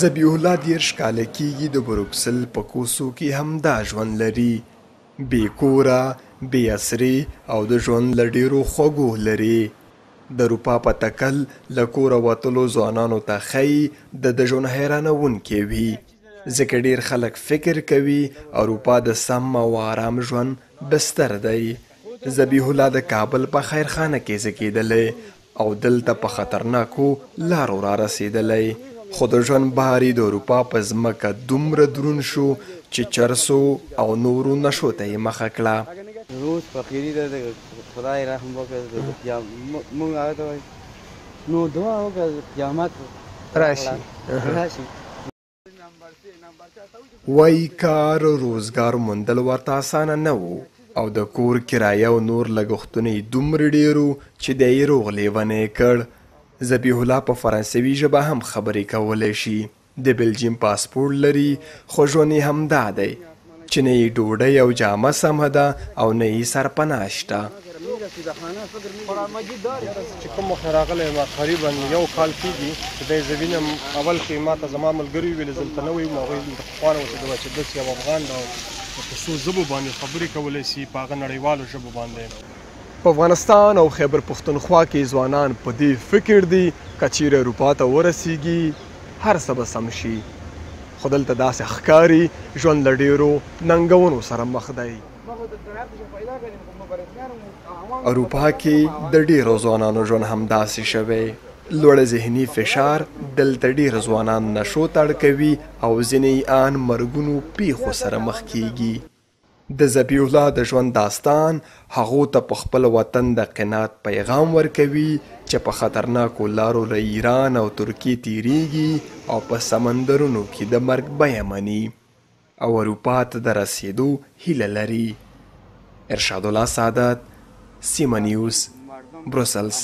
ذبیح الله 30 کاله کېږي د بروکسل په کوڅو کې همدا ژوند لري، بې کوره، بې اسرې او د ژوند له ډېرو خوږو لري. د اروپا په تکل له کوره وتلو ځوانانو ته ښیي د ژوند حیرانوونکی وي، ځکه ډېر خلک فکر کوي اروپا د سم او آرام ژوند بستر دی. ذبیح الله د کابل په خیرخانه کې زیږېدلی او دلته په خطرناکو لارو را رسېدلی، خو د ژوند بار د اروپا په ځمکه دومره دروند شو چې چرسو او نورو نشو ته یې مخه کړه. روز فقیري ده، د خدای رحم وکړه، موږ هغه ته وایو نو دعا وکړه قیامت راشي. وایي کار روزګار موندل ورته اسانه نه و او د کور کرایه او نور لګښتونه یې دومره ډېر و چې دی یې روغ لیونی کړ. ذبیح الله په فرانسوي ژبه هم خبرې کولی شي، د بلجیم پاسپورټ لري، خو ژوند یې همدا دی چې نه یې ډوډۍ او جامه سمه ده او نه یې سرپناه شته. چې کوم وخت راغلی ما تقریبا یو کال کېږي چې دی زه وینم. اول کې ما ته زما ملګري وویل زه دلته نوی یم، هغوی دلته پخوانه اوسېدل چې داسې یو افغان ده او په څو ژبو باندې خبرې کولی شي، په هغه نړیوالو ژبو باندې. په افغانستان او خیبر پښتونخوا کې ځوانان په دې فکر دي که چیرې اروپا ته ورسیږي هر څه به سم شي، خو دلته داسې ښکاري ژوند له ډېرو ننګونو سره مخ دی. اروپا کې د ډېرو ځوانانو ژوند همداسې شوی، لوړ ذهني فشار دلته ډېر ځوانان نشو ته اړ کوي او ځینې یې ان مرګونو پیښو سره مخ کیږي. د ذبیح الله د ژوند داستان هغو ته په خپل وطن د قناعت پیغام ورکوي چې په خطرناکو لارو له ایران او ترکیې تیریږي او په سمندرونو کې د مرګ بیه مني او اروپا ته د رسېدو هیله لري. ارشاد الله سعادت، سیمه نیوز، بروسلز.